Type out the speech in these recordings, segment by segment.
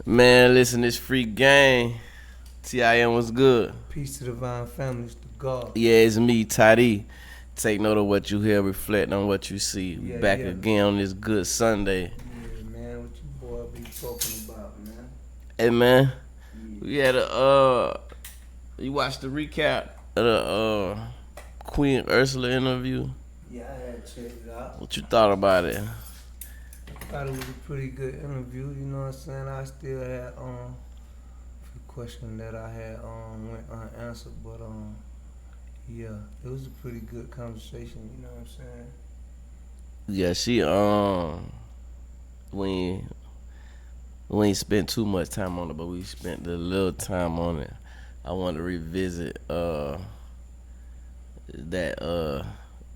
Man, listen, this free game. TIM was good. Peace to divine families, to God. Yeah, it's me, Toddy. Take note of what you hear, reflect on what you see. We Yeah, back yeah. again on this good Sunday. Yeah, man, what you boy be talking about, man? Hey man, Yeah, we had you watched the recap of the Queen Ursula interview? yeah, I had checked it out. What you thought about it? I thought it was a pretty good interview, you know what I'm saying? I still had a few questions that I had went unanswered, but yeah, it was a pretty good conversation, you know what I'm saying? Yeah, she we we ain't spent too much time on it, but we spent a little time on it. I wanted to revisit that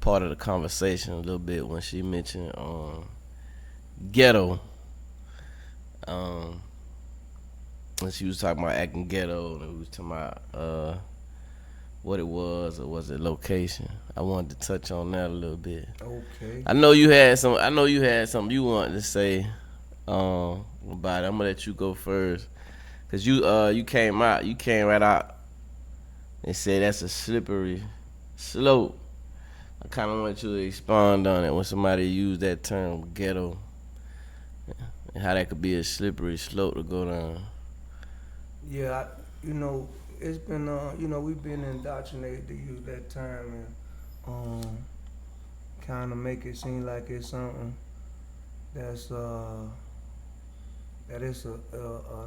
part of the conversation a little bit when she mentioned ghetto. Um, when she was talking about acting ghetto, and we was talking about what it was, or was it location. I wanted to touch on that a little bit. Okay. I know you had some. I know you had something you wanted to say about it. I'm gonna let you go first, cause you came right out and said that's a slippery slope. I kind of want you to expand on it when somebody used that term ghetto and how that could be a slippery slope to go down. Yeah, it's been, we've been indoctrinated to use that term and kind of make it seem like it's something that's that it's a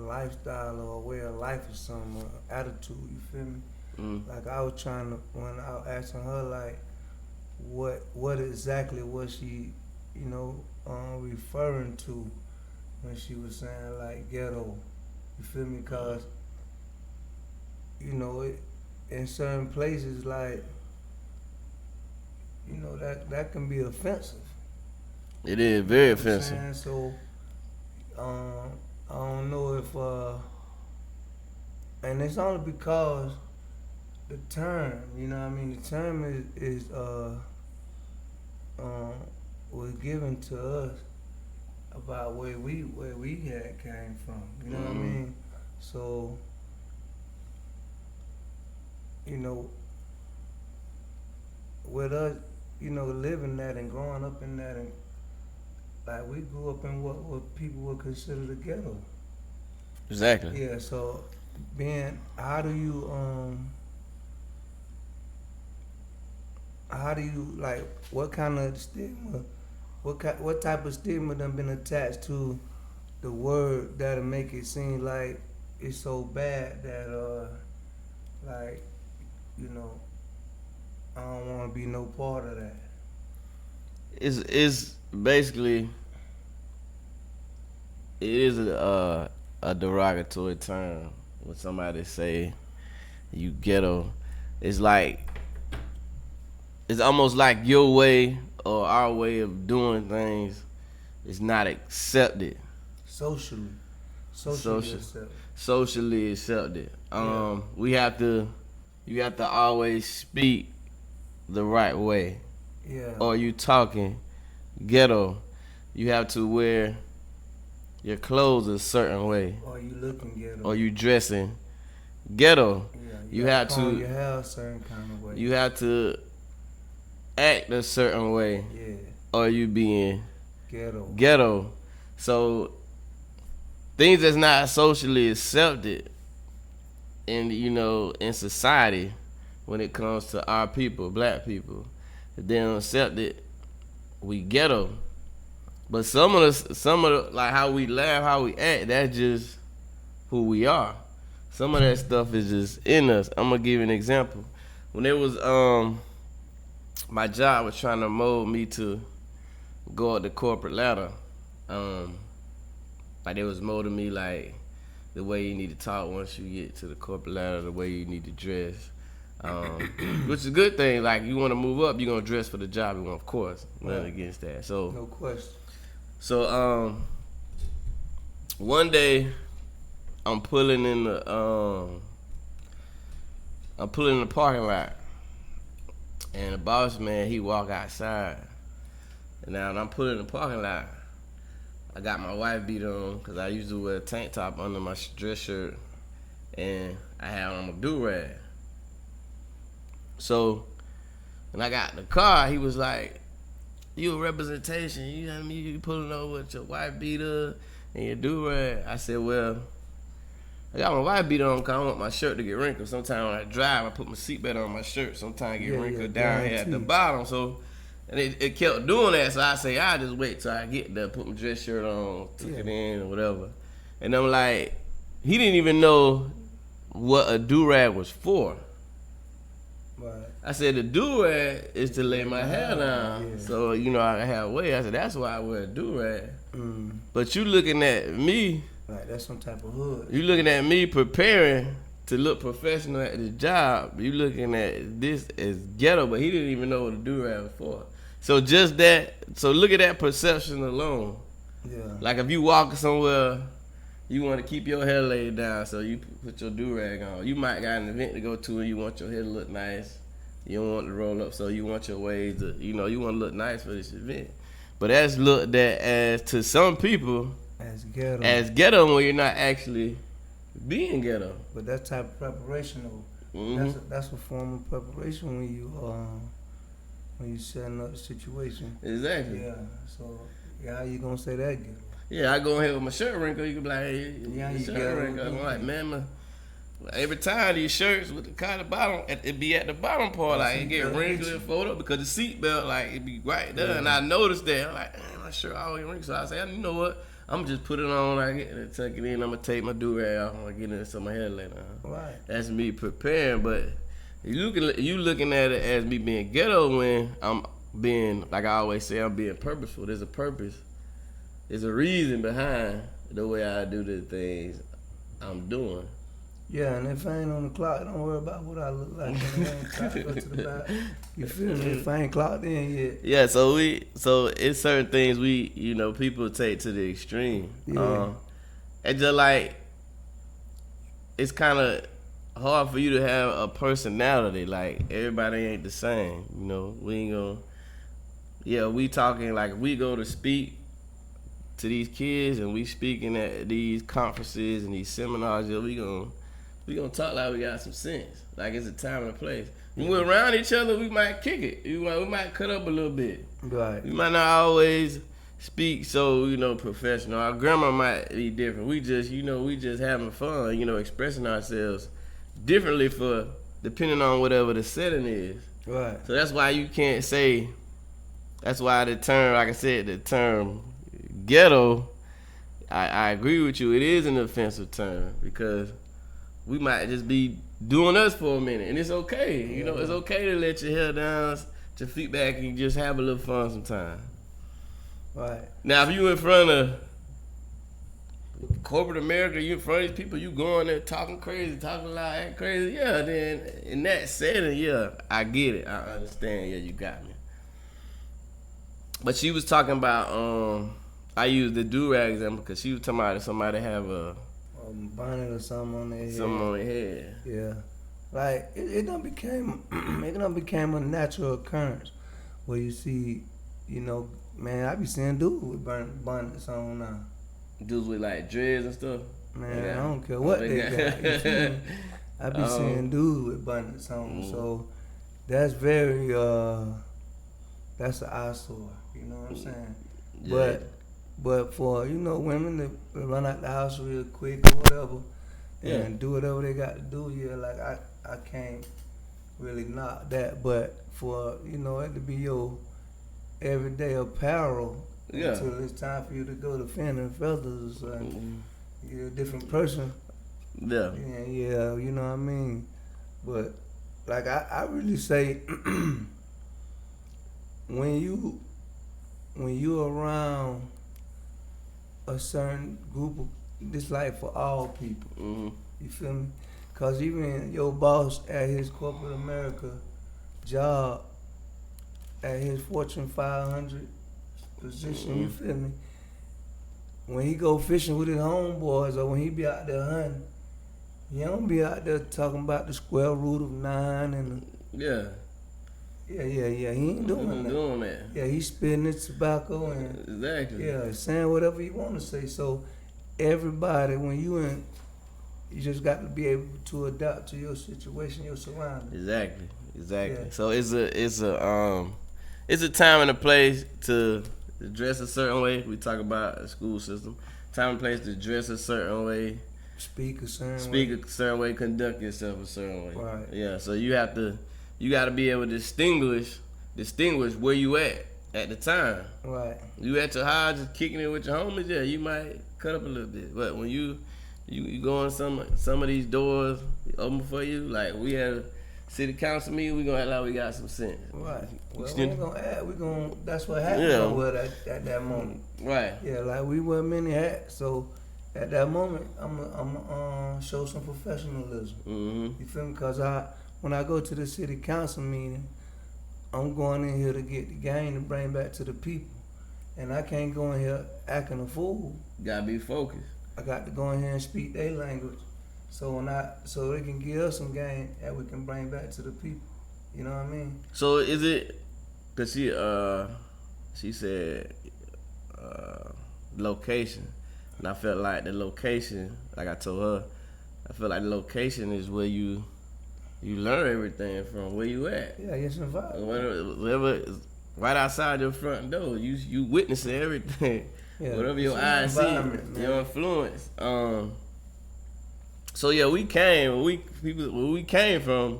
lifestyle or a way of life or something, or attitude. You feel me? Mm. Like I was trying to when I was asking her like, what exactly was she, referring to when she was saying like ghetto. You feel me? Cause it in certain places like that can be offensive. It is You know very what I'm offensive. saying? So I don't know if and it's only because the term, what I mean, the term is um was given to us about where we had came from. You know what I Mm. mean? So you know with us, living that and growing up in that, and like we grew up in what people would consider the ghetto. Exactly. Yeah. So being, how do you like what kind of stigma, what type of stigma done been attached to the word that'll make it seem like it's so bad that like you know I don't want to be no part of that. It's basically it is a derogatory term when somebody say you ghetto. It's like it's almost like your way or our way of doing things is not accepted. Socially, socially Social, accepted. socially accepted. Yeah, We have to you have to always speak the right way. yeah. Or you talking ghetto, you have to wear your clothes a certain way. Or you looking Or ghetto. you dressing ghetto. Yeah, you You gotta have comb to your hair a certain kind of way. you have to act a certain way Yeah, or you being ghetto. ghetto. So things that's not socially accepted in society when it comes to our people, black people, if they don't accept it, we ghetto. But some of the like how we laugh, how we act, that's just who we are. Some of that stuff is just in us. I'm gonna give you an example. When it was my job was trying to mold me to go up the corporate ladder. Um, like they was molding me like the way you need to talk once you get to the corporate ladder, the way you need to dress. Which is a good thing. Like you want to move up, you're gonna dress for the job. You want, of course, nothing Right. against that. So, No question. so one day I'm pulling in the parking lot, and the boss man he walk outside. And now I'm pulling in the parking lot. I got my wife beat on because I used to wear a tank top under my dress shirt, and I had on a do-rag. So when I got in the car, he was like, "You a representation? You know what I mean? You pulling over with your wife beater and your do-rag." I said, "Well, I got my wife beater on because I want my shirt to get wrinkled. Sometimes when I drive, I put my seatbelt on my shirt. Sometimes it get wrinkled down here at the bottom. So, and it kept doing that. So I say, I just wait till I get there, put my dress shirt on, tuck it in or whatever. And I'm like, he didn't even know what a do-rag was for. Right. I said, the do-rag is to lay my hair down. Yeah. So, you know, I have weight. I said, that's why I wear a do-rag. But you looking at me. Right, that's some type of hood. You looking at me preparing to look professional at the job. You looking at this as ghetto, but he didn't even know what a do-rag was for. So just that, so look at that perception alone. Yeah. Like if you walk somewhere, you want to keep your hair laid down, so you put your do-rag on. You might got an event to go to and you want your hair to look nice. You don't want to roll up, so you want your waves to, you know, you want to look nice for this event. But that's looked at as, to some people, as ghetto when you're not actually being ghetto. But that type of preparation, though, that's a form of preparation when you setting up the situation. Exactly. Yeah. So how you gonna say that ghetto? Yeah, I go ahead with my shirt wrinkle. You can be like, hey, yeah, your shirt wrinkle. I'm like, man, every time these shirts with the collar bottom, it be at the bottom part, like it get wrinkled and folded up because the seat belt, like it be right there. And I noticed that. I'm like, man, my shirt always wrinkled. So I say, you know what? I'm just put it on. I get it, tuck it in. I'm gonna take my do-rag off. I'm gonna get it so my hair later. Right. That's me preparing. But you looking at it as me being ghetto when I'm being, like I always say, I'm being purposeful. There's a purpose. There's a reason behind the way I do the things I'm doing. Yeah, and if I ain't on the clock, don't worry about what I look like. You feel me? If I ain't clocked in yet. Yeah, so it's certain things people take to the extreme. Yeah. And just like, it's kind of hard for you to have a personality. Like, everybody ain't the same. You know, we ain't gonna, we talking like, we go to speak to these kids and we speaking at these conferences and these seminars, we gonna talk like we got some sense. Like it's a time and a place. When we're around each other, we might kick it. We might cut up a little bit. Right. We might not always speak so, professional. Our grammar might be different. We just having fun, expressing ourselves differently depending on whatever the setting is. Right. So that's why you can't say, that's why the term, like I said, the term ghetto, I agree with you. It is an offensive term because we might just be doing us for a minute, and it's okay. It's okay to let your hair down, your feet back, and just have a little fun sometimes. Right. Now, if you in front of corporate America, you in front of these people, you going there talking crazy, talking loud, acting crazy, then in that setting, I get it. I understand, you got me. But she was talking about, I used the do-rag example because she was talking about somebody have a bonnet or something on their head. Something on their head. Yeah. Like, it done became a natural occurrence where you see, man, I be seeing dudes with bonnets on now. Dudes with like dreads and stuff? Man, I don't care what they got. You see me? I be seeing dudes with bonnets on. So that's very, that's an eyesore. You know what I'm saying? Yeah. But for, women to run out the house real quick or whatever and do whatever they got to do, like I can't really knock that. But for, it to be your everyday apparel until it's time for you to go to Fin and Feathers or you're a different person. Yeah. Yeah, you know what I mean? But, like, I really say when you around a certain group of, this like for all people. You feel me? Cause even your boss at his corporate America job, at his Fortune 500 position, you feel me? When he go fishing with his homeboys or when he be out there hunting, he don't be out there talking about the square root of 9 and Yeah. He ain't doing that. Doing that. Yeah, he's spitting his tobacco and Exactly. yeah, saying whatever he want to say. So everybody, when you in, you just got to be able to adapt to your situation, your surroundings. Exactly. Yeah. So it's a time and a place to dress a certain way. We talk about a school system. Time and place to dress a certain way, Speak a certain speak way. a certain way, conduct yourself a certain way. Right. Yeah. So you got to be able to distinguish where you at the time. Right. You at your house just kicking it with your homies, yeah, you might cut up a little bit. But when you go in some of these doors open for you, like we had a city council meeting, we gonna act like we got some sense. Right. Well, You we still- ain't gonna add. We gonna. That's what happened Yeah. over at that moment. Right. Yeah, like we wear many hats. So at that moment, I'm show some professionalism. Mm-hmm. You feel me? Cause when I go to the city council meeting, I'm going in here to get the game to bring back to the people, and I can't go in here acting a fool. Gotta be focused. I got to go in here and speak their language, so they can give us some game that we can bring back to the people. You know what I mean? So is it? Cause she said location, and I felt like the location, like I told her, I feel like the location is where you learn everything from, where you at. Yeah, it's involved. Whatever is right outside your front door, you witnessing everything. Yeah, Whatever your it's eyes an see, environment, man. your influence. So yeah, we came. Where we came from,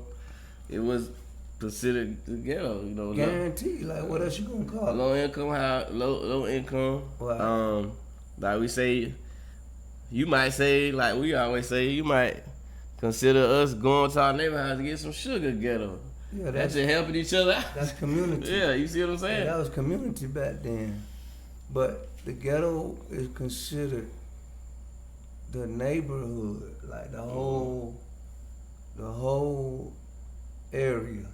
it was considered the ghetto. You know, Guaranteed. Like, what else you gonna call it? low income, low income. Right. Like we say, you might say, like we always say, you might consider us going to our neighborhood to get some sugar ghetto. Yeah, That's just helping each other out. that's community. Yeah, you see what I'm Yeah, saying? that was community back then. But the ghetto is considered the neighborhood, like the whole area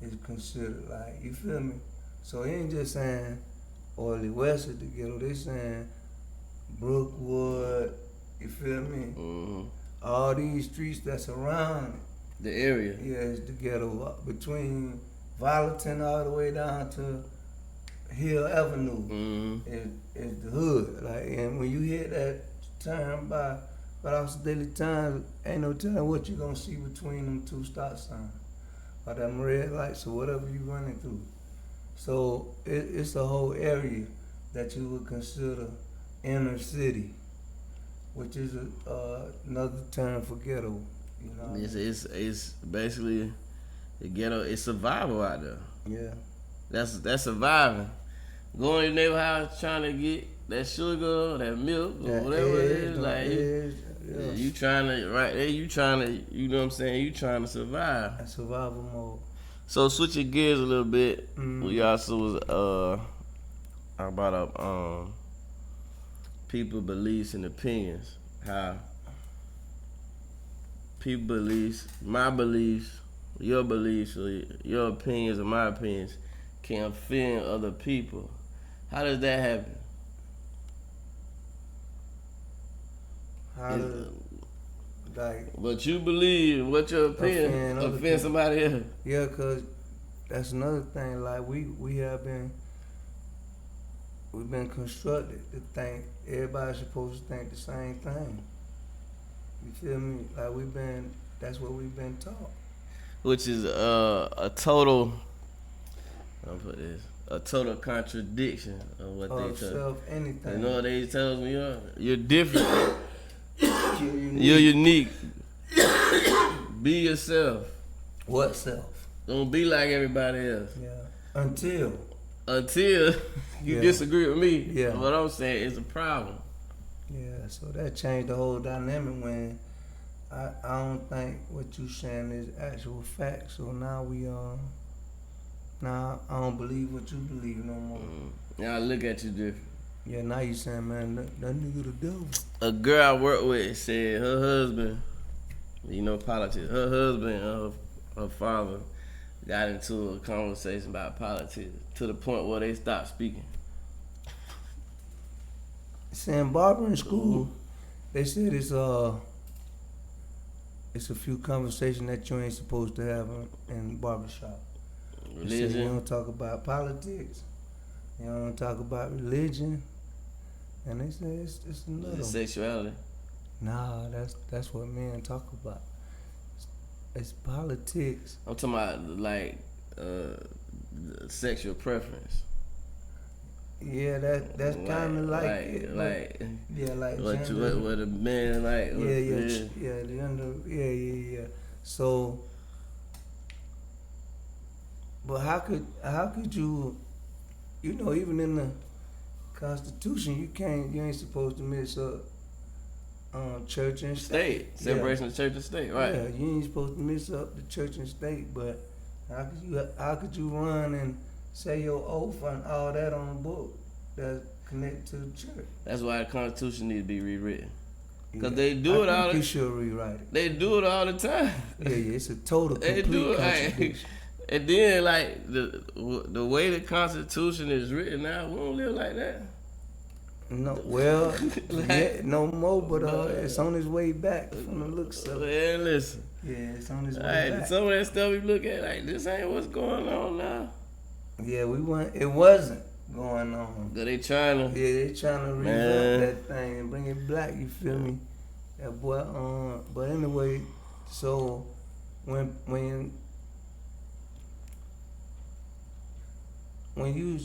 is considered, like, you feel me? So he ain't just saying Oily West is the ghetto, they saying Brookwood, you feel me? Mm-hmm. All these streets that's around it. The area. Yeah, it's the ghetto between Volatin all the way down to Hill Avenue. Mm-hmm. Is the hood. Like, and when you hit that turn by House Daily Times, ain't no telling what you gonna see between them two stop signs or them red lights or whatever you running through. So it's a whole area that you would consider inner city, which is another term for ghetto. You know. It's basically the ghetto. It's survival out there. Yeah. That's surviving. Going to your neighbor house trying to get that sugar, that milk, or whatever it is. Like you trying to right there. You trying to. You know what I'm saying? You trying to survive. That's survival mode. So switching gears a little bit. Mm. We also was about people beliefs and opinions. How people beliefs, my beliefs, your beliefs, or your opinions or my opinions can offend other people. How does that happen? How to, like, What you believe, what your opinion Offend other offend people. somebody else. yeah, cause that's another thing. Like we've been constructed to think everybody's supposed to think the same thing. You feel me? Like that's what we've been taught. Which is a total. I'll put this. A total contradiction of what they Of tell. self anything. You know what they tell me? You're different. You're unique. You're unique. Be yourself. What self? Don't be like everybody else. Yeah. Until Until you Yeah. disagree with me. Yeah. What I'm saying is a problem. yeah, so that changed the whole dynamic when I don't think what you saying is actual fact. So now now I don't believe what you believe no more. Now I look at you different. Yeah, now you saying, man, that nigga the devil. A girl I work with said her husband, you know, politics. Her husband and her father got into a conversation about politics to the point where they stopped speaking. Saying Barbara in school, they said it's a few conversations that you ain't supposed to have in barbershop. They say you Religion. don't talk about politics. You don't talk about religion. And they say it's another one. Sexuality. Nah, that's what men talk about. It's politics. I'm talking about like sexual preference. Yeah, that's kind of like it. Like Yeah, like what gender. what a man like. Yeah, gender. Yeah. So, but how could you, even in the Constitution, you ain't supposed to mix up church and State. Separation of church and state, right? Yeah, you ain't supposed to mix up the church and state, but how could you run and say your oath and all that on a book that's connected to the church? That's why the Constitution needs to be rewritten. Because they do it all. You should rewrite it. They do it all the time. Yeah, it's a total They complete do it. contradiction. And then like the way the Constitution is written now, we don't live like that. No, well, Like- no more, but it's on its way back from the looks of it. Man, listen. Yeah, it's on its way Hey, back. some of that stuff we look at like this ain't what's going on now. Yeah, it wasn't going on. Cause they trying to. Yeah, they trying to Man. revamp that thing and bring it black. You feel me? Yeah, boy. But anyway, so when you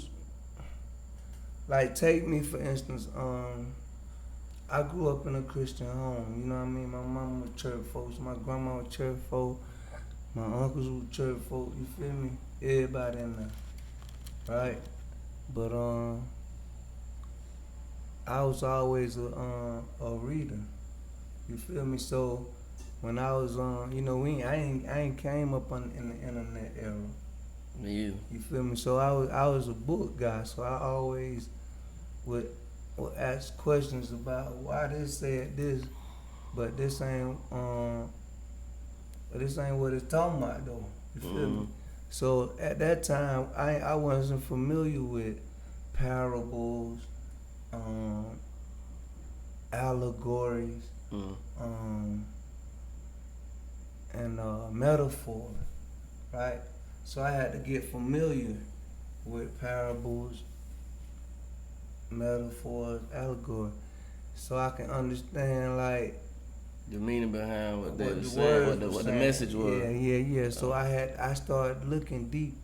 like take me for instance, I grew up in a Christian home. You know what I mean? My mama was church folks, my grandma was church folk, my uncles were church folk. You feel me? Everybody in there, right? But I was always a reader. You feel me? So when I was I ain't came up in the internet era. Yeah. You feel me? So I was a book guy. So I always would ask questions about why this said this, but this ain't what it's talking about though. You feel me? So at that time, I wasn't familiar with parables, allegories, and metaphors, right? So I had to get familiar with parables, metaphors, allegory, so I can understand like The meaning behind what they what were the saying, words what the were what the saying. message was. Yeah. So I started looking deep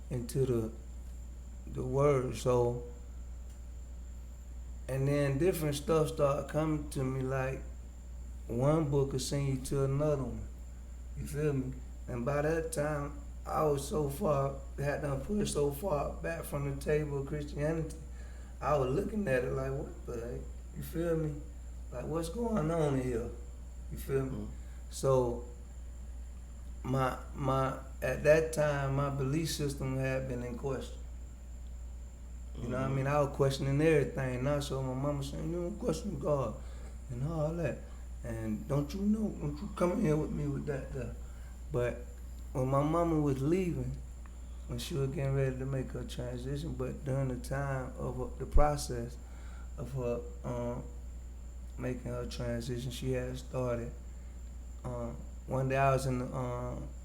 into the words. So and then different stuff started coming to me, like one book will send you to another one. You feel me? And by that time I was had done pushed so far back from the table of Christianity. I was looking at it like, what the heck? You feel me? Like, what's going on here? You feel me? So my at that time my belief system had been in question. You know what I mean? I was questioning everything. Now, so my mama saying, you don't question God and all that. And don't you come in here with me with that there. But when my mama was leaving, when she was getting ready to make her transition, but during the time of the process of her making her transition, she had started. One day I was in the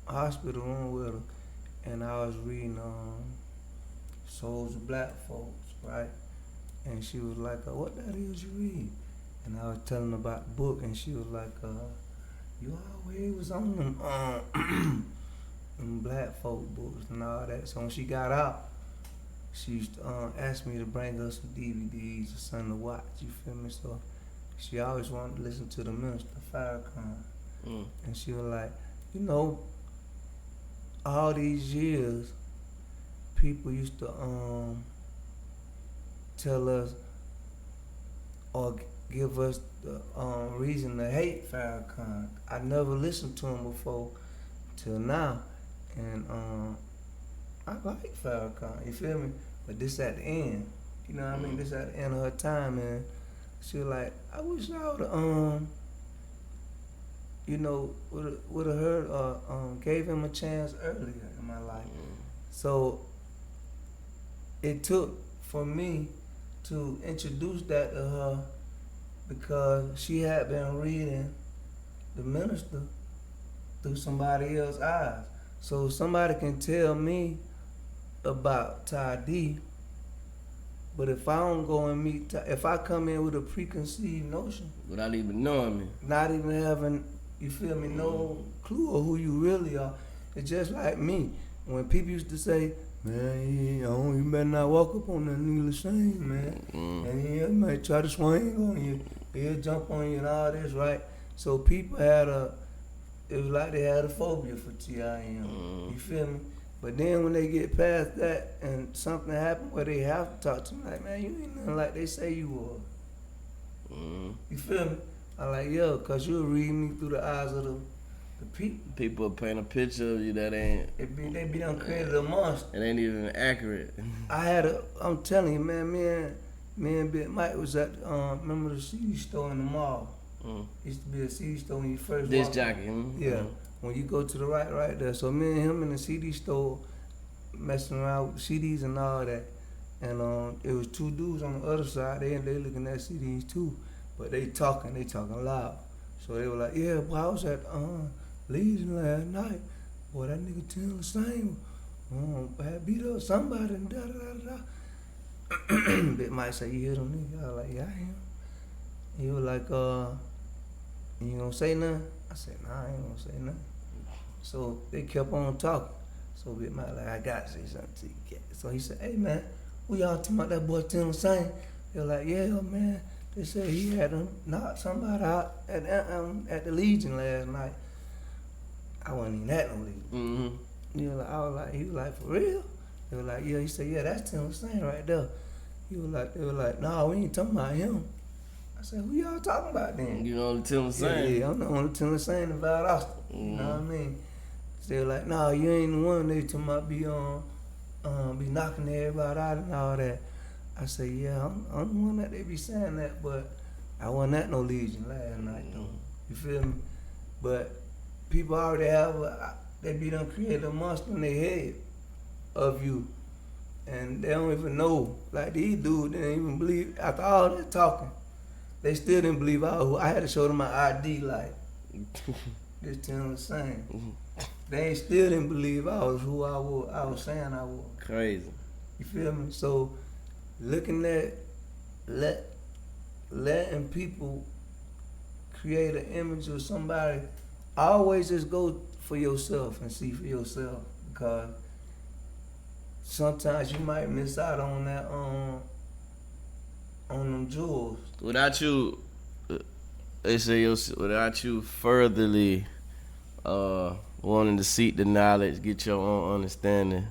hospital room with her, and I was reading Souls of Black Folks, right? And she was like, what that is you read? And I was telling her about the book, and she was like, you always was on them, them black folk books and all that. So when she got out, she used to ask me to bring her some DVDs or something to watch, you feel me? So she always wanted to listen to the minister, Farrakhan. And she was like, all these years, people used to tell us or give us the reason to hate Farrakhan. I never listened to him before till now, and I like Farrakhan. You feel me? But this at the end, you know what I mean? This at the end of her time, and she was like, I wish I would have heard or gave him a chance earlier in my life. So it took for me to introduce that to her because she had been reading the minister through somebody else's eyes. So somebody can tell me about Ty D. But if I don't go and meet, if I come in with a preconceived notion, without even knowing me. not even having, you feel me, no clue of who you really are, it's just like me. When people used to say, man, you better not walk up on that nigga Shane, man. And he might try to swing on you, he'll jump on you and all this, right? So people it was like they had a phobia for T.I.M. You feel me? But then when they get past that and something happen where they have to talk to me, like, man, you ain't nothing like they say you were. You feel me? I'm like, yo, cause you'll read me through the eyes of the people. People paint a picture of you that ain't. They be done created a monster. It ain't even accurate. I'm telling you, man, me and Big Mike was at, remember the CD store in the mall? Used to be a CD store when you first This walked jockey. Yeah. When you go to the right there. So me and him in the CD store messing around with CDs and all that. And it was two dudes on the other side. They looking at CDs too. But they talking loud. So they were like, yeah, boy, I was at Legion last night. Boy, that nigga Tim the same. Had beat up somebody and da. Big Mike said, you hear them niggas? I was like, yeah, I am. He was like, you gonna say nothing? I said, nah, I ain't gonna say nothing. So they kept on talking. So Big Mike like, I gotta say something to you. So he said, hey man, we all talking about that boy Tim Saint? They were like, yeah man. They said he had knocked somebody out at the Legion last night. I wasn't even at no Legion. He was like, for real? They were like, yeah. He said, yeah, that's Tim Saint right there. They were like, nah, we ain't talking about him. I said, who y'all talking about then? You know the Tim Saint? Yeah, I'm the only Tim Saint about Austin. You know what I mean? So they were like, nah, you ain't the one they talking about be knocking everybody out and all that. I said, yeah, I'm the one that they be saying that, but I wasn't at no Legion last night though. You feel me? But people already they be done created a monster in their head of you. And they don't even know. Like these dudes didn't even believe, after all that talking, they still didn't believe I had to show them my ID like, this Tim the same. They still didn't believe I was who I was saying I was. Crazy. You feel me? So looking at letting people create an image of somebody, always just go for yourself and see for yourself, because sometimes you might miss out on that on them jewels. Without you, they say without you furtherly wanting to seek the knowledge, get your own understanding,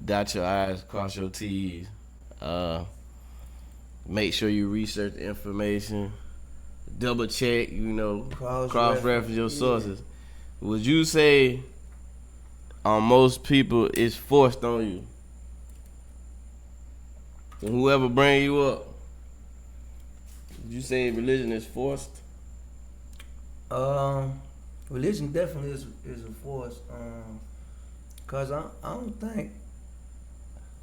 dot your I's, cross your T's, make sure you research the information, double check, cross-reference your sources. Yeah. Would you say on most people it's forced on you? And whoever bring you up, would you say religion is forced? Religion definitely is a force. Cause I don't think,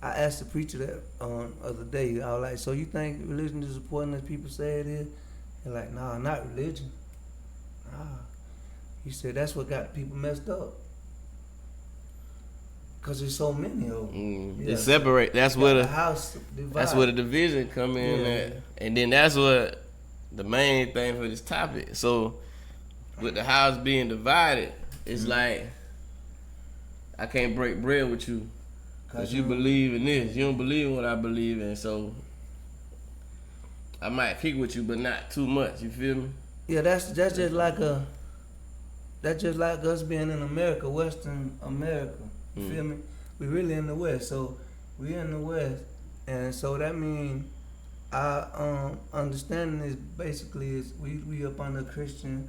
I asked the preacher that other day. I was like, so you think religion is as important as people say it is? He's like, nah, not religion. Nah. He said that's what got people messed up. Cause there's so many of them. They separate. That's where the house divide. That's where the division come in at, and then that's what the main thing for this topic. So with the house being divided, it's like I can't break bread with you because you believe in this. You don't believe in what I believe in, so I might kick with you, but not too much. You feel me? Yeah, that's just like us being in America, Western America. You feel me? We really in the West, so we in the West, and so that means our understanding is basically we up under Christian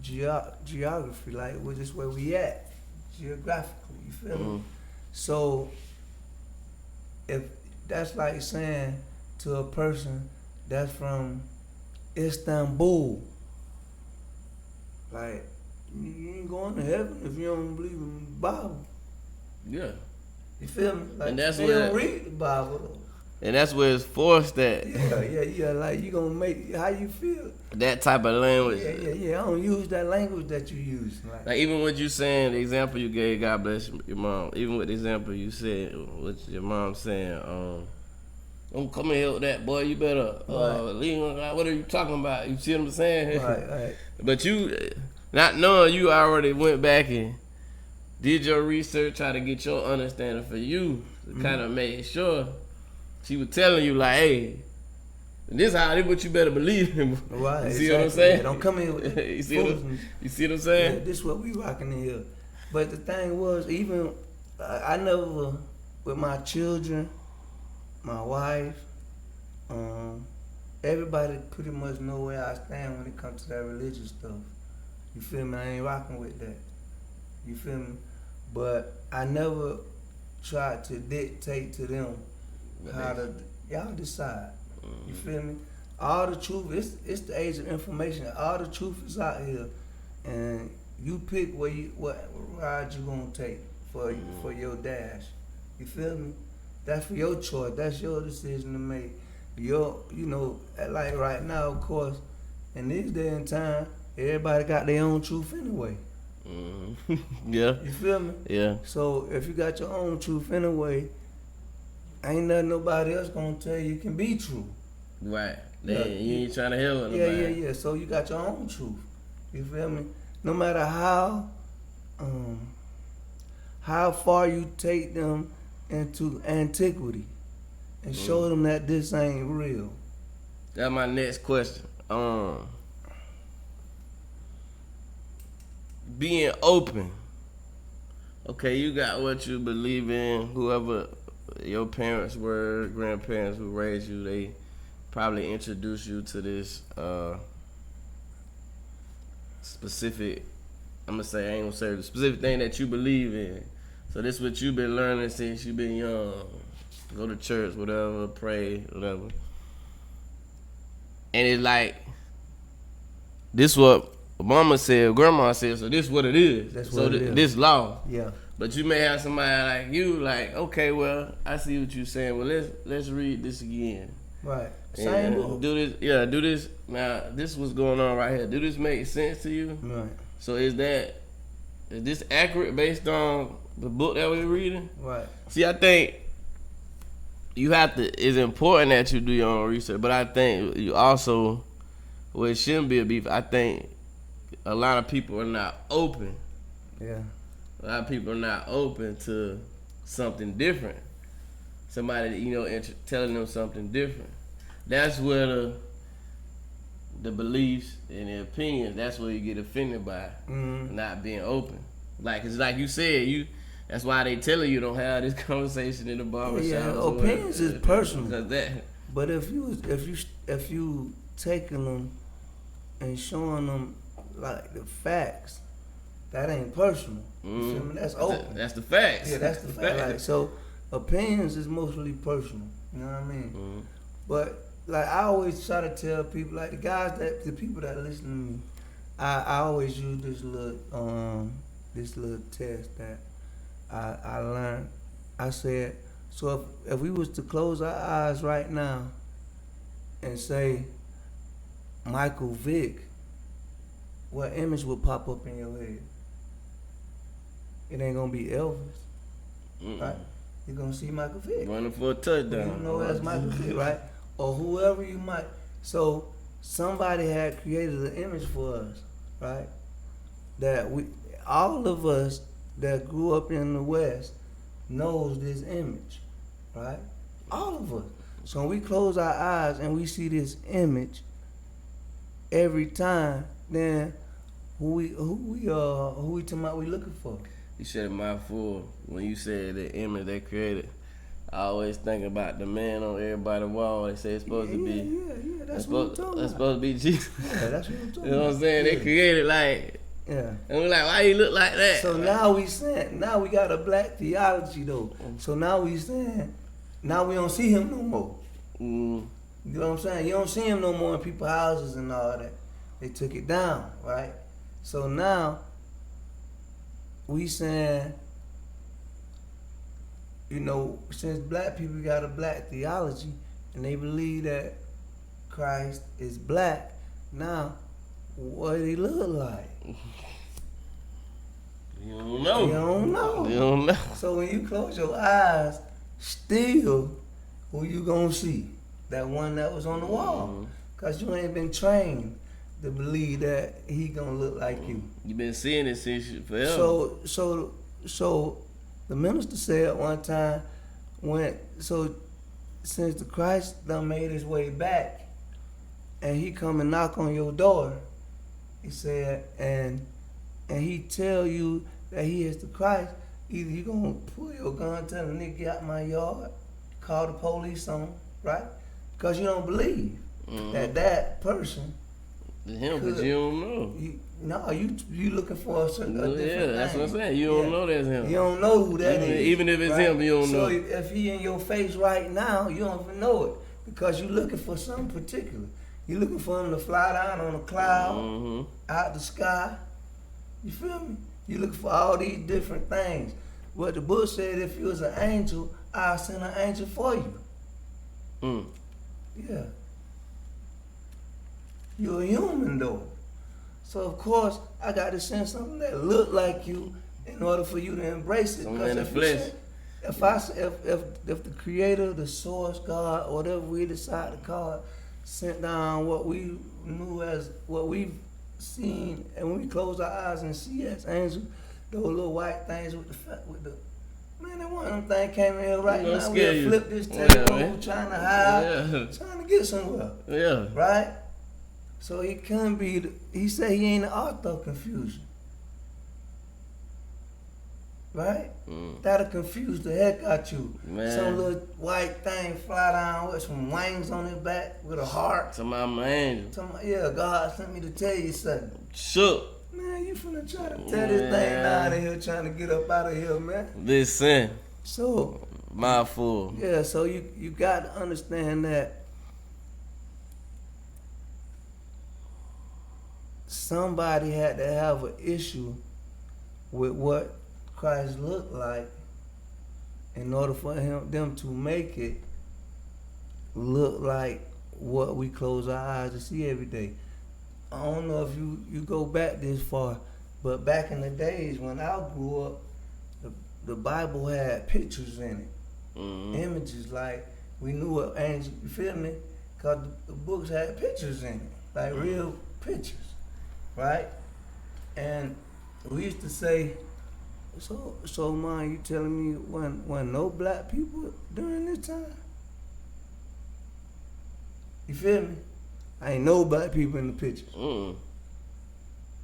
geography, like we're just where we at geographically. You feel me? So if that's like saying to a person that's from Istanbul, like, you ain't going to heaven if you don't believe in the Bible. Yeah. You feel me? Like, and that's they don't read the Bible though. And that's where it's forced at. Yeah. Like you gonna make how you feel. That type of language. Yeah. I don't use that language that you use. Like even what you saying, the example you gave, God bless your mom. Even with the example you said, what your mom saying, don't come in here with that, boy. You better leave. What are you talking about? You see what I'm saying? Right. But you, not knowing, you already went back and did your research, try to get your understanding for you. To kind of make sure she was telling you like, hey, this what you better believe in. Right. You see what I'm saying? Yeah, don't come in with you see what I'm saying? Yeah, this is what we rocking in here. But the thing was, even I never, with my children, my wife, everybody pretty much know where I stand when it comes to that religious stuff. You feel me? I ain't rocking with that. You feel me? But I never tried to dictate to them how to, y'all decide. You feel me? All the truth, it's the age of information. All the truth is out here, and you pick what ride you gonna take for your dash. You feel me? That's for your choice. That's your decision to make. Like right now, of course, in this day and time, everybody got their own truth anyway. Yeah. You feel me? Yeah. So if you got your own truth anyway, ain't nothing nobody else gonna tell you can be true. Right. You ain't trying to help nobody. Yeah. So you got your own truth. You feel me? No matter how far you take them into antiquity and show them that this ain't real. That's my next question. Being open. Okay, you got what you believe in. Whoever your parents were, grandparents who raised you, they probably introduced you to this specific, I ain't gonna say the specific thing that you believe in. So this is what you've been learning since you've been young. Go to church, whatever, pray, whatever. And it's like, this what mama said, grandma said, so this is what it is. That's what it is. This law. Yeah. But you may have somebody like you, like, okay, well, I see what you're saying. Well, let's read this again. Right. Same book. Do this. Yeah, do this. Now, this is what's going on right here. Do this make sense to you? Right. So is this accurate based on the book that we're reading? Right. See, I think you have to. It's important that you do your own research, but I think you also, well, it shouldn't be a beef. I think a lot of people are not open. Yeah. A lot of people are not open to something different. Somebody, telling them something different. That's where the beliefs and the opinions, that's where you get offended by not being open. Like, it's like you said, that's why they telling you don't have this conversation in the barbershop. Yeah, opinions is personal. That. But if you taking them and showing them like the facts, that ain't personal. You feel me? That's open. That's the facts. Yeah, that's the fact. Like, so opinions is mostly personal. You know what I mean? But like I always try to tell people, like the people that listen to me, I always use this little test that I learned. I said, so if we was to close our eyes right now and say Michael Vick, what image would pop up in your head? It ain't gonna be Elvis, right? You're gonna see Michael Vick. Running for a touchdown. You know that's Michael Vick, right? Or whoever you might. So somebody had created an image for us, right? That all of us that grew up in the West knows this image, right? All of us. So when we close our eyes and we see this image every time, then who we talking about we looking for? You said a mouthful when you said the image they created. I always think about the man on everybody's wall. They say it's supposed to be. Yeah, that's what I'm talking about. That's supposed to be Jesus. Yeah, that's what I'm talking about. You know what I'm saying? They created like. Yeah. And we're like, why you look like that? So now we got a black theology though. So now we don't see him no more. You know what I'm saying? You don't see him no more in people's houses and all that. They took it down, right? So now we saying you know, since black people got a black theology and they believe that Christ is black, now what he look like? You don't know. You don't know. You don't know. So when you close your eyes, still, who you gonna see? That one that was on the wall. Cause you ain't been trained to believe that he gonna look like you. You been seeing it since forever. So the minister said one time, since the Christ done made his way back, and he come and knock on your door, he said, and he tell you that he is the Christ, either you gonna pull your gun, tell the nigga get out my yard, call the police on him, right? Because you don't believe that person. Him, but you don't know. You looking for a different thing. That's what I'm saying. You don't know that's him. You don't know who that is. Even if it's him, you don't know. So if he in your face right now, you don't even know it because you looking for something particular. You looking for him to fly down on a cloud, out the sky. You feel me? You looking for all these different things. What the book said, if you was an angel, I'll send an angel for you. Yeah. You're a human though. So of course I got to send something that look like you in order for you to embrace it. Something in the flesh. If the creator, the source, God, or whatever we decide to call it, sent down what we knew as what we've seen, and when we close our eyes and see as angels, those little white things with the man, that one of them things came in here right now. We flip this table over, trying to hide, trying to get somewhere. Yeah. Right? So he couldn't be, he said he ain't the author of confusion. Right? That'll confuse the heck out you. Man. Some little white thing fly down with some wings on his back with a heart. Somebody, my angel. Yeah, God sent me to tell you something. Shook. Man, you finna try to tear this thing down in here, trying to get up out of here, man. Listen. So. My fool. Yeah, so you got to understand that somebody had to have an issue with what Christ looked like in order for them to make it look like what we close our eyes to see every day. I don't know if you go back this far, but back in the days when I grew up, the Bible had pictures in it, images, like we knew what angel, you feel me? Because the books had pictures in it, like real pictures, right? And we used to say, so man, you telling me when no black people during this time? You feel me? I ain't no black people in the pictures.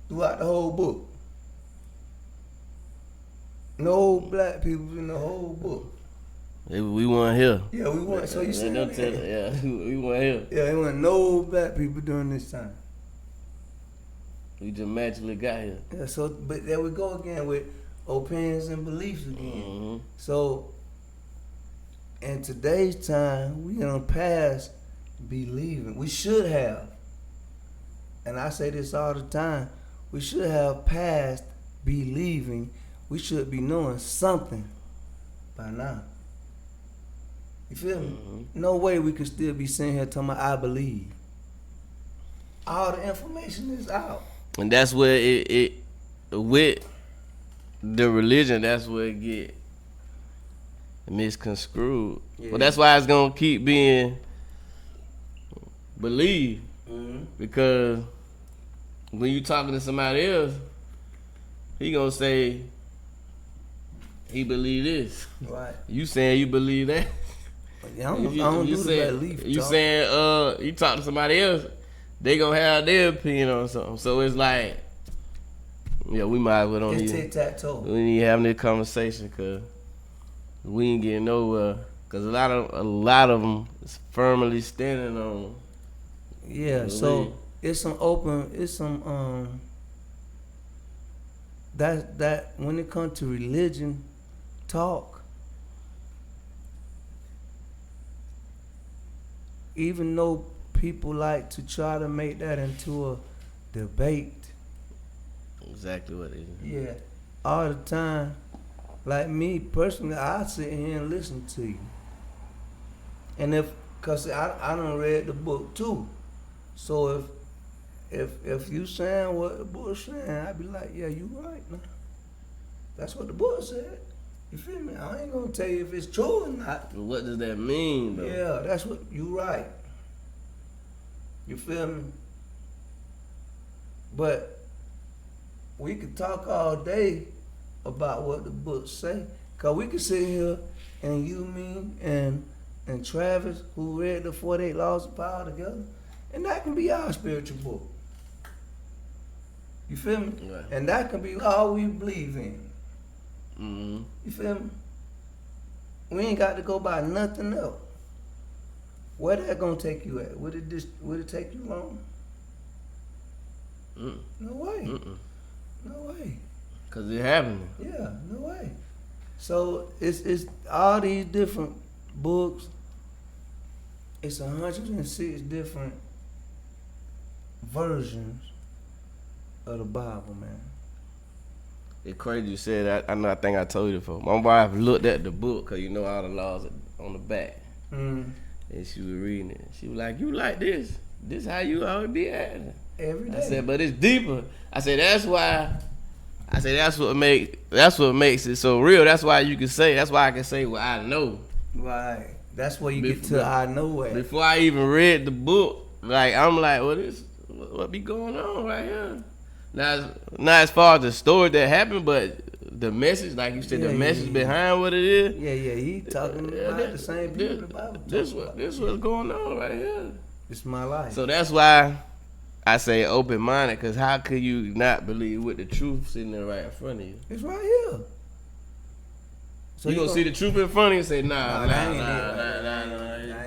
Throughout the whole book. No black people in the whole book. We weren't here. Yeah, we weren't. So you said that? Yeah, we weren't here. Yeah, there wasn't no black people during this time. We just magically got here. Yeah, so, but there we go again with opinions and beliefs again. So, in today's time, we done past believing. We should have, and I say this all the time, we should have passed believing. We should be knowing something by now. You feel me? No way we could still be sitting here talking about I believe. All the information is out. And that's where it with the religion, that's where it get misconstrued. Yeah. But that's why it's gonna keep being believed. Because when you talking to somebody else, he gonna say he believe this. Right. You saying you believe that? Yeah, I don't do the belief. You saying you talk to somebody else, they gonna have their opinion on something. So it's like, yeah, we might as well don't it's even. tic-tac-toe. We need to have this conversation because we ain't getting nowhere. Because a lot of them is firmly standing on. Yeah, so it's some that when it comes to religion talk, even though people like to try to make that into a debate. Exactly what it is. Yeah, all the time Like me personally, I sit here and listen to you. And cause I done read the book too. So if you saying what the book's saying, I be like, yeah, you right now. That's what the book said. You feel me? I ain't gonna tell you if it's true or not. But what does that mean, though? Yeah, that's what you right. You feel me? But we could talk all day about what the book say. Cause we could sit here and you, me, and Travis, who read the 48 Laws of Power together, and that can be our spiritual book. You feel me? Right. And that can be all we believe in. Mm-hmm. You feel me? We ain't got to go by nothing else. Where that gonna take you at? Would it take you long? No way. No way. Cause it happening. Yeah, no way. So it's all these different books. It's 106 different versions of the Bible, man. It's crazy you said that. I know. I think I told you before. My wife looked at the book because you know all the laws are on the back, and she was reading it. She was like, "You like this? This how you always be acting." Every day. I said, "But it's deeper." I said, "That's why." I said, "That's what makes it so real. That's why you can say. That's why I can say what I know." Right. That's where you get to I know at. Before I even read the book, like I'm like, what be going on right here? Not as far as the story that happened, but the message, like you said, the message behind what it is. Yeah, he talking about the same people the Bible. This what's going on right here. It's my life. So that's why I say open minded, because how could you not believe with the truth sitting there right in front of you? It's right here. So you gonna see the truth in front of you and say, nah. I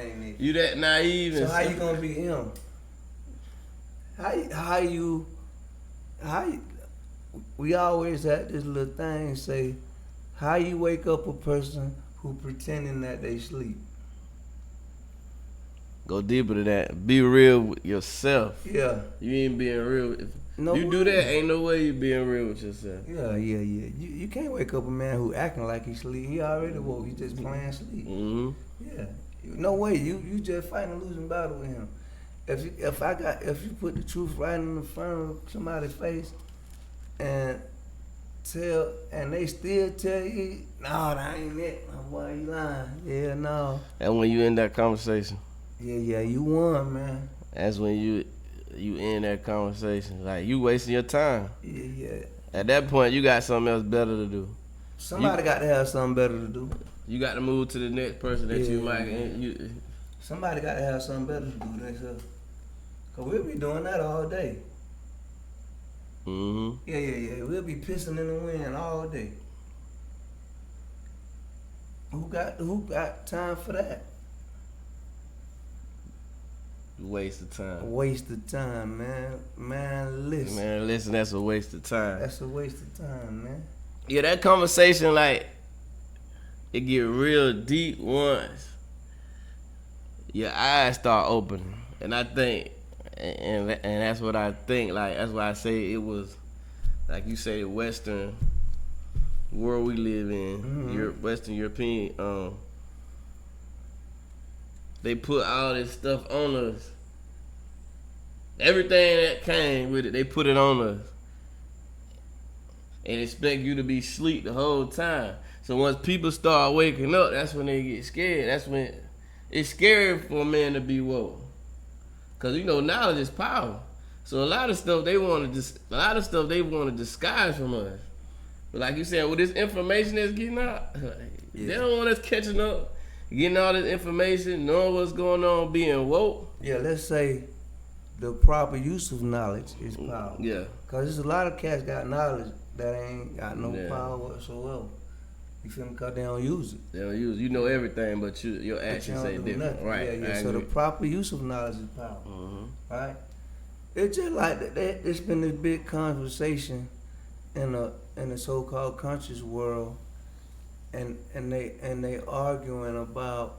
ain't it. You that naive. So how you gonna be him? How you we always had this little thing say, how you wake up a person who pretending that they sleep? Go deeper than that. Be real with yourself. Yeah. You ain't being real. If you do that, ain't no way you being real with yourself. Yeah. You can't wake up a man who acting like he sleep. He already woke. He just playing sleep. Mm-hmm. Yeah. No way. You just fighting a losing battle with him. If you put the truth right in the front of somebody's face and they still tell you, no, that ain't it. No, boy, you lying. Yeah, no. And when you end that conversation. Yeah, you won, man. That's when you end that conversation. Like, you wasting your time. Yeah. At that point, you got something else better to do. Somebody got to have something better to do. You got to move to the next person that you might. Somebody got to have something better to do themselves. Because we'll be doing that all day. Mm-hmm. Yeah. We'll be pissing in the wind all day. Who got time for that? Waste of time. A waste of time, man. Man, listen. That's a waste of time. That's a waste of time, man. Yeah, that conversation, like, it get real deep once your eyes start opening. And I think, and that's what I think, like, that's why I say it was, like you say, the Western world we live in, Western European, they put all this stuff on us. Everything that came with it, they put it on us. And expect you to be asleep the whole time. So once people start waking up, that's when they get scared. That's when it's scary for a man to be woke. Cause knowledge is power. So a lot of stuff they want to disguise from us. But like you said, with this information that's getting out, they don't want us catching up. Getting all this information, knowing what's going on, being woke. Yeah, let's say the proper use of knowledge is power. Yeah. Because there's a lot of cats got knowledge that ain't got no power whatsoever. You feel me? Because they don't use it. They don't use it. You know everything, but your actions say different. Nothing. Right. Yeah. So the proper use of knowledge is power. Right? It's just like it's been this big conversation in the so-called conscious world. And they arguing about,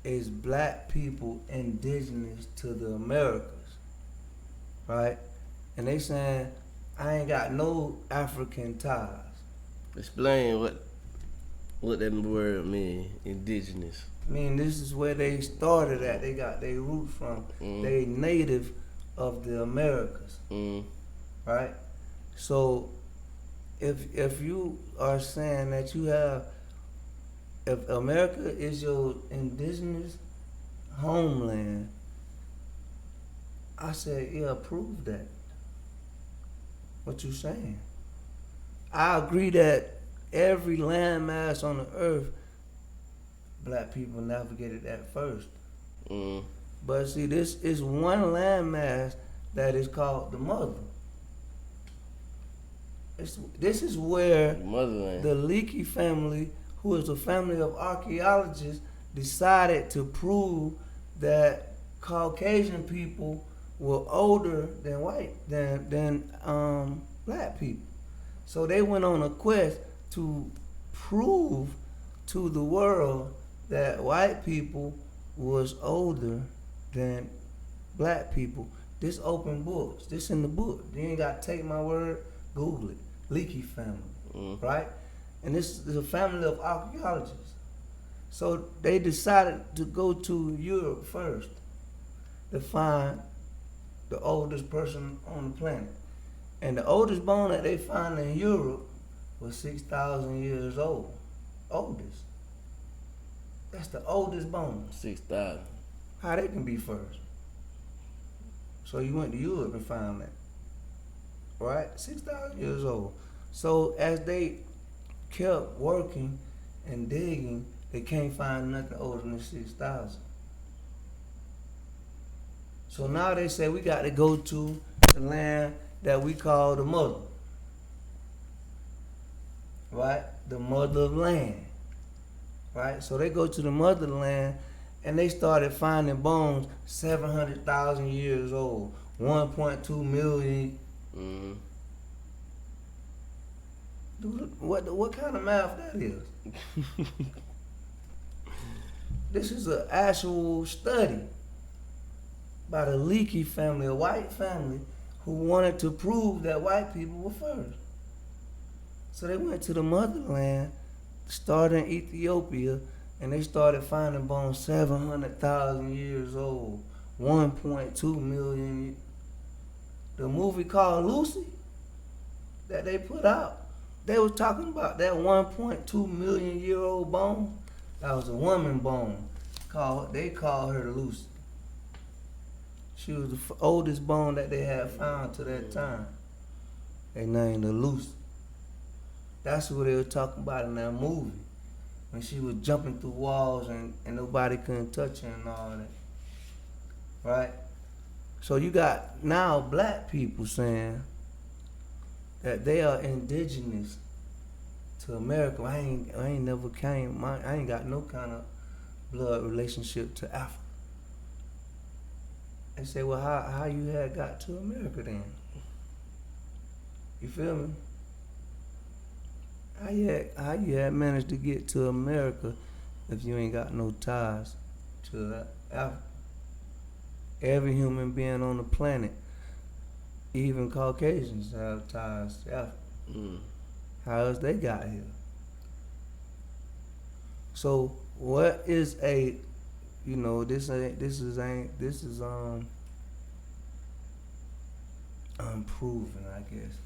is black people indigenous to the Americas, right? And they saying, I ain't got no African ties. Explain what that word mean. Indigenous. I mean, this is where they started at. They got their root from. They native of the Americas, Mm. right? So if you are saying that you have, if America is your indigenous homeland, I said, yeah, prove that. What you saying? I agree that every landmass on the earth, black people navigated that first. Mm. But see, this is one landmass that is called the mother. This is where Motherland. the Leakey family, who is a family of archaeologists, decided to prove that Caucasian people were older than black people. So they went on a quest to prove to the world that white people was older than black people. This open books. This in the book. You ain't got to take my word. Google it. Leakey family, right? And this is a family of archaeologists. So they decided to go to Europe first to find the oldest person on the planet. And the oldest bone that they found in Europe was 6,000 years old. Oldest. That's the oldest bone. 6,000. How they can be first? So you went to Europe and found that. Right? 6,000 years old. So as they kept working and digging, they can't find nothing older than 6,000. So now they say we got to go to the land that we call the mother. Right? The mother of land. Right? So they go to the motherland and they started finding bones 700,000 years old, 1.2 million. Mm-hmm. Dude, what kind of math that is? This is an actual study by the Leakey family, a white family, who wanted to prove that white people were first. So they went to the motherland, started in Ethiopia, and they started finding bones 700,000 years old, 1.2 million. The movie called Lucy that they put out, they was talking about that 1.2 million year old bone. That was a woman bone. They called her Lucy. She was the oldest bone that they had found to that time. They named her Lucy. That's what they were talking about in that movie. When she was jumping through walls and nobody couldn't touch her and all that. Right? So you got now black people saying that they are indigenous to America. I ain't never came. I ain't got no kind of blood relationship to Africa. They say, well, how you had got to America then? You feel me? How you had managed to get to America if you ain't got no ties to Africa? Every human being on the planet, even Caucasians, have ties to Africa. How else they got here? So what is a, this is unproven, I guess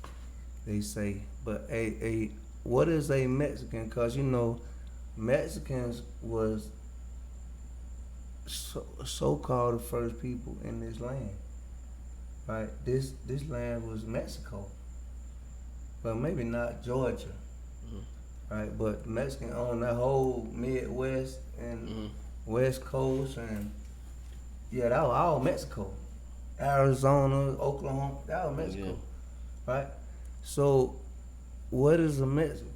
they say. But what is a Mexican? Because Mexicans was so-called the first people in this land, right? This land was Mexico, but maybe not Georgia, right? But Mexican owned that whole Midwest and West Coast, and yeah, that was all Mexico. Arizona, Oklahoma, that was Mexico, right? So, what is a Mexican?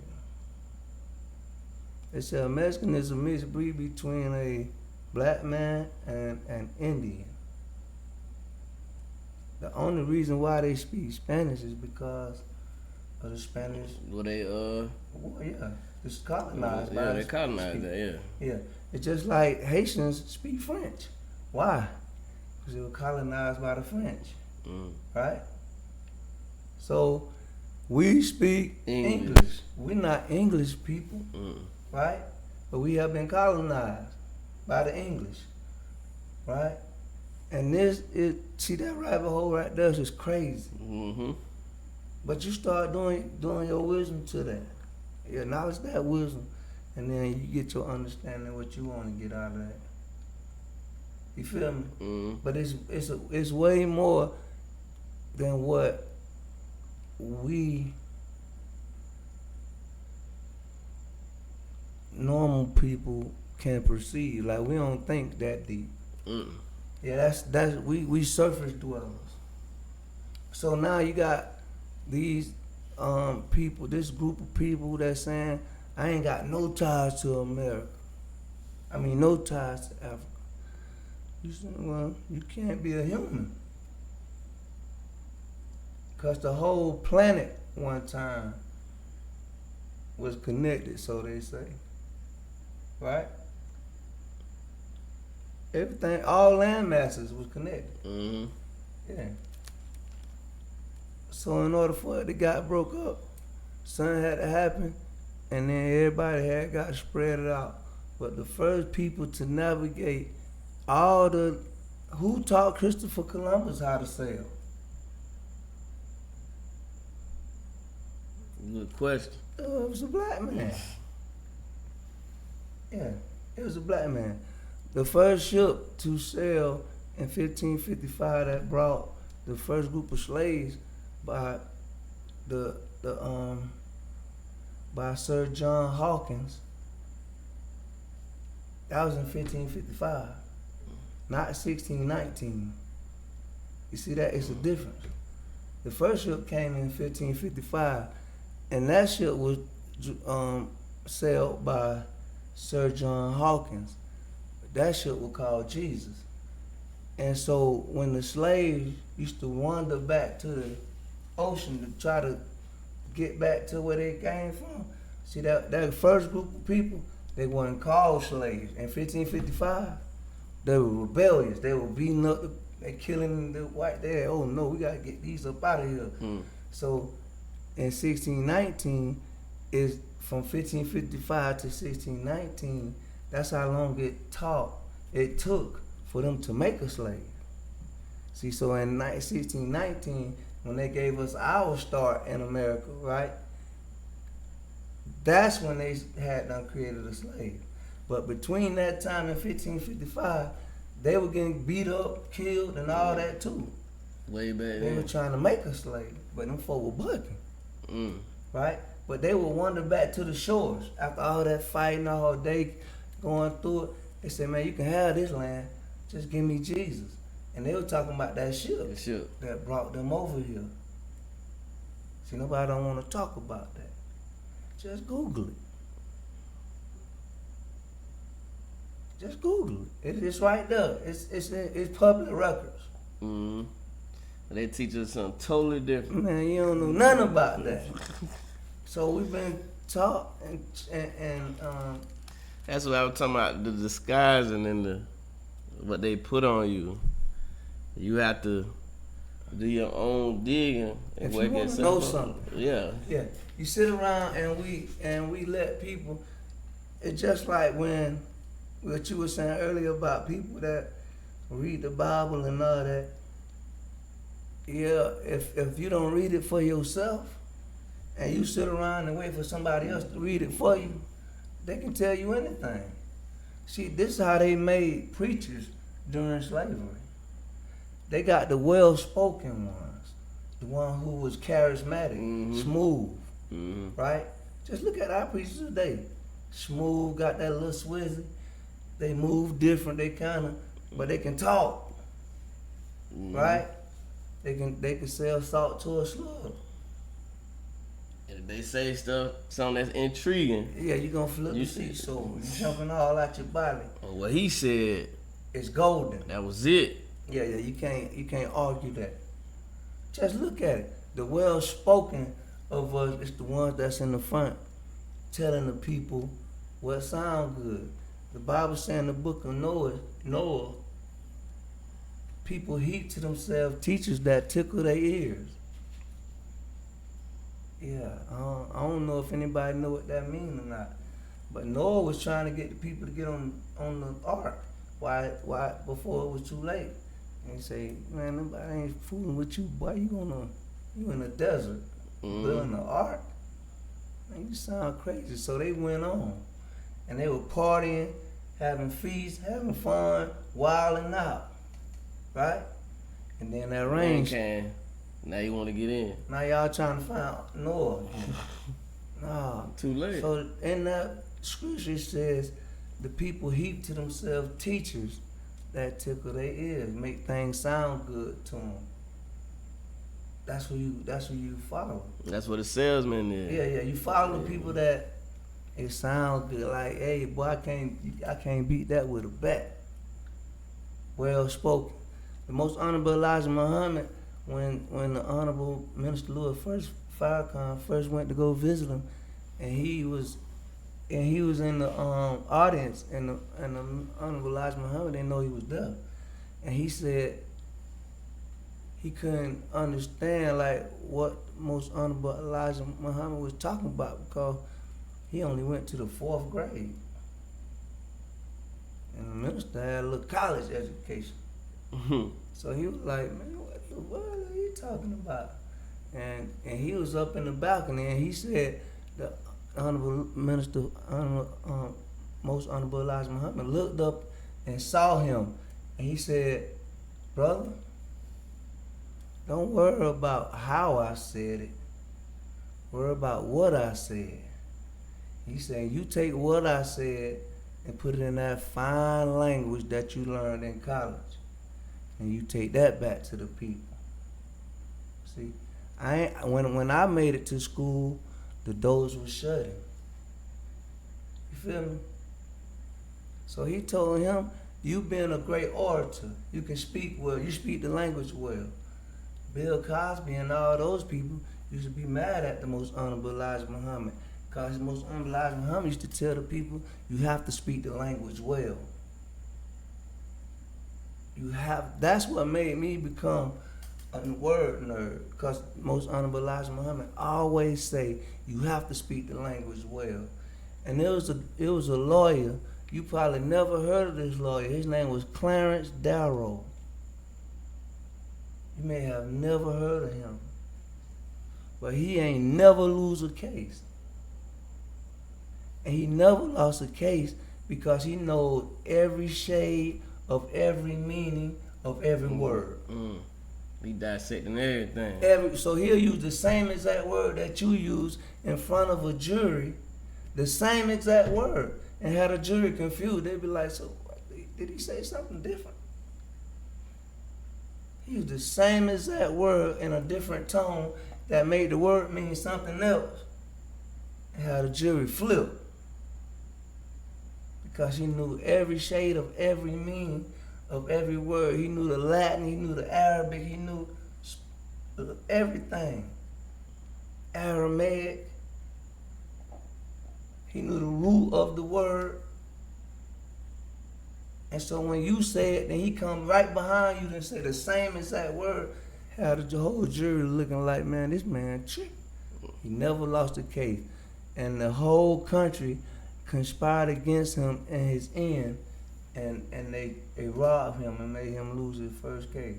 They say a Mexican is a mixed breed between a black man and an Indian. The only reason why they speak Spanish is because of the Spanish. Well, they Well, yeah, it's colonized. Yeah, they colonized that. Yeah. Yeah, it's just like Haitians speak French. Why? Because they were colonized by the French, right? So We speak English. English. We're not English people, Mm. right? But we have been colonized by the English, right? And see that rabbit hole right there is crazy. Mm-hmm. But you start doing your wisdom to that. You acknowledge that wisdom, and then you get your understanding what you want to get out of that. You feel me? Mm-hmm. But it's way more than what we normal people can perceive. Like we don't think that deep. Mm. Yeah, that's we surface dwellers. So now you got these people, this group of people that's saying, I ain't got no ties to America. I mean, no ties to Africa. You say, well, you can't be a human. Because the whole planet one time was connected, so they say. Right? Everything, all land masses was connected. Mm-hmm. Yeah. So in order for it to got broke up, something had to happen, and then everybody had got spread it out. But the first people to navigate who taught Christopher Columbus how to sail? Good question. It was a black man. Yeah, it was a black man. The first ship to sail in 1555 that brought the first group of slaves by by Sir John Hawkins. That was in 1555, not 1619. You see that? It's a difference. The first ship came in 1555, and that ship was sailed by Sir John Hawkins. That ship was called Jesus. And so when the slaves used to wander back to the ocean to try to get back to where they came from, see that first group of people, they weren't called slaves. In 1555, they were rebellious. They were beating up, they killing the white. They, oh no, we gotta get these up out of here. Mm. So in 1619, is from 1555 to 1619. That's how long it took for them to make a slave. See, so in 1619, when they gave us our start in America, right? That's when they had done created a slave. But between that time and 1555, they were getting beat up, killed, and all that too. Way back They were then. trying to make a slave, but them folk were bucking, Mm. right? But they would wander back to the shores after all that fighting all day, going through it. They said, man, you can have this land, just give me Jesus. And they were talking about that ship The ship. that brought them over here. See, nobody don't want to talk about that. Just Google it. Just Google it. It's right there. It's public records. Mm-hmm. They teach us something totally different. Man, you don't know nothing about that. So we've been taught and That's what I was talking about, the disguising and what they put on you. You have to do your own digging and if you work want it to know out. something, Yeah. yeah, you sit around and we let people. It's just like when what you were saying earlier about people that read the Bible and all that. Yeah, if you don't read it for yourself and you sit around and wait for somebody else to read it for you, they can tell you anything. See, this is how they made preachers during slavery. They got the well-spoken ones, the one who was charismatic, Mhm. smooth, Mm-hmm. right? Just look at our preachers today. Smooth, got that little swizzy. They move different, but they can talk, Mm-hmm. right? They can sell salt to a slug. And if they say something that's intriguing, Yeah, you gonna flip You the see- seat, so you jumping all out your body. or what he said, It's golden. that was it. Yeah, you can't argue that. Just look at it. The well spoken of us is the ones that's in the front, telling the people what sound good. The Bible saying in the book of Noah, people heap to themselves teachers that tickle their ears. Yeah, I don't know if anybody know what that means or not. But Noah was trying to get the people to get on the ark. Why before it was too late. And he say, man, nobody ain't fooling with you, boy. You in the desert, building the ark. Man, you sound crazy. So they went on, and they were partying, having feasts, having fun, wilding out, right? And then that rain came. Now you want to get in. Now y'all trying to find Noah. Nah. Too late. So in that scripture it says the people heap to themselves teachers that tickle their ears, make things sound good to them. That's who you follow. That's what a salesman is. Yeah. You follow the people that it sound good. Like, hey, boy, I can't beat that with a bat. Well spoken. The most honorable Elijah Muhammad, when the honorable Minister Louis Farrakhan first went to go visit him, and he was in the audience, and the honorable Elijah Muhammad didn't know he was there, and he said he couldn't understand like what most honorable Elijah Muhammad was talking about because he only went to the 4th grade, and the minister had a little college education. So he was like, man, what are you talking about? And he was up in the balcony, and he said the honorable minister, most honorable Elijah Muhammad looked up and saw him, and he said, brother, don't worry about how I said it. Worry about what I said. He said, you take what I said and put it in that fine language that you learned in college, and you take that back to the people. See, when I made it to school, the doors were shutting. You feel me? So he told him, you've been a great orator. You can speak well. You speak the language well. Bill Cosby and all those people used to be mad at the most honorable Elijah Muhammad because the most honorable Elijah Muhammad used to tell the people, you have to speak the language well. That's what made me become a word nerd, because most honorable Elijah Muhammad always say you have to speak the language well. And it was a lawyer. You probably never heard of this lawyer. His name was Clarence Darrow. You may have never heard of him, but he ain't never lose a case. And he never lost a case because he knows every shade of every meaning of every word. He dissecting everything. So he'll use the same exact word that you use in front of a jury, the same exact word, and had a jury confused. They'd be like, so did he say something different? He used the same exact word in a different tone that made the word mean something else, and had a jury flip. Because he knew every shade of every meaning of every word. He knew the Latin, he knew the Arabic, he knew everything. Aramaic. He knew the root of the word. And so when you say it, then he come right behind you and say the same exact word. Had the whole jury looking like, man, this man tricked. He never lost a case. And the whole country conspired against him in his end, and they robbed him and made him lose his first case.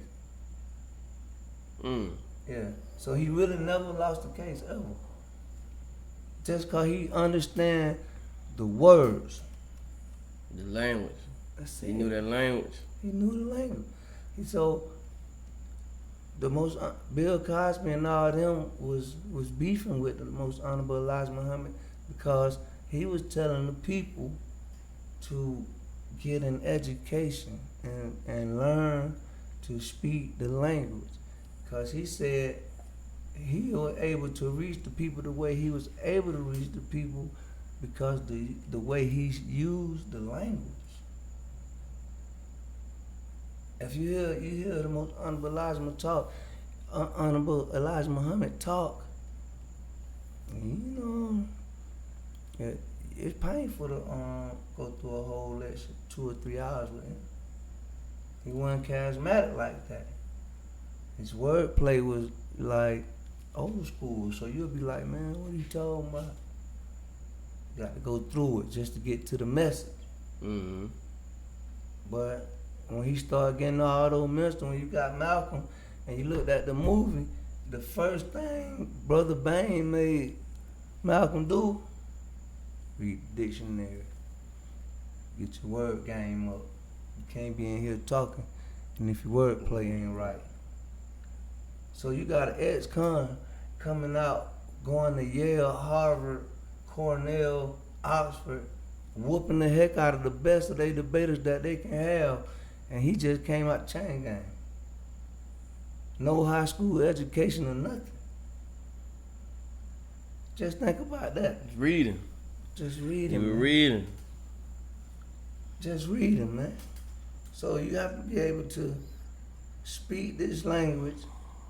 Yeah. So he really never lost a case ever. Just cause he understand the words. The language. That's it. He knew that language. He knew the language. So the most Bill Cosby and all them was beefing with the most honorable Elijah Muhammad because he was telling the people to get an education and learn to speak the language. Because he said he was able to reach the people the way he was able to reach the people because the way he used the language. If you hear the most honorable Elijah Muhammad talk, you know, it's painful to go through a whole lecture, 2 or 3 hours with him. He wasn't charismatic like that. His wordplay was like old school. So you'll be like, man, what are you talking about? You got to go through it just to get to the message. Mm-hmm. But when he started getting all those messages, when you got Malcolm and you looked at the movie, the first thing Brother Bane made Malcolm do, read the dictionary. Get your word game up. You can't be in here talking, and if your wordplay ain't right. So you got an ex-con coming out, going to Yale, Harvard, Cornell, Oxford, whooping the heck out of the best of their debaters that they can have, and he just came out chain gang. No high school education or nothing. Just think about that. Reading. Just reading. You were man. reading. Just reading, man. So you have to be able to speak this language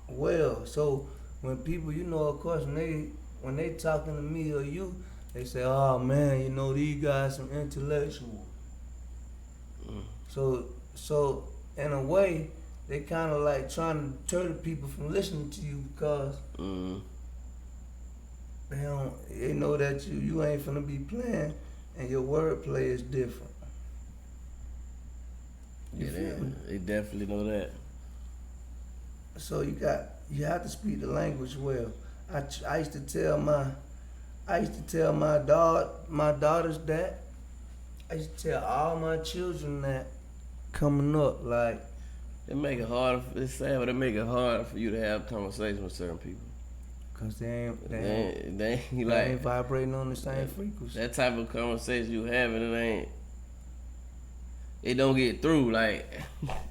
well. So when people, of course, when they talking to me or you, they say, "Oh man, these guys some intellectual." So in a way, they kind of like trying to deter the people from listening to you because they know that you ain't finna be playing and your wordplay is different. You feel me? They definitely know that. So you have to speak the language well. I used to tell my daughters that. I used to tell all my children that coming up, like, It make it hard. It's sad, but it make it hard for you to have conversations with certain people. cause they ain't ain't vibrating on the same frequency. That type of conversation you having, it don't get through. Like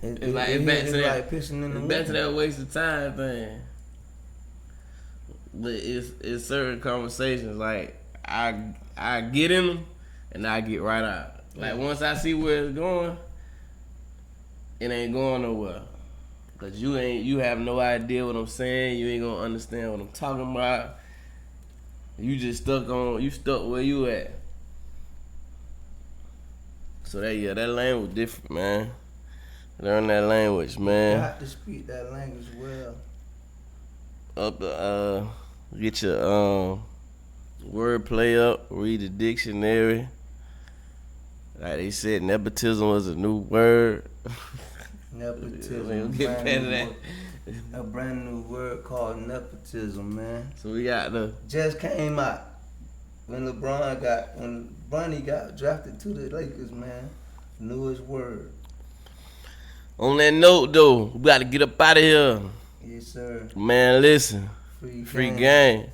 it's like pissing in the back to wind. that waste of time thing. But it's certain conversations like I get in them and I get right out. Like once I see where it's going, it ain't going nowhere. Cause you have no idea what I'm saying. You ain't gonna understand what I'm talking about. You just stuck where you at. So that language different, man. Learn that language, You man. got to speak that language well. Get your wordplay up. Read the dictionary. Like they said, nepotism was a new word. Nepotism. Get past that. A brand new word called nepotism, man. So we got Just came out when Bronny got drafted to the Lakers, man. Newest word. on that note though, we got to get up out of here. Yes, sir. Man, listen. Free Free game. game.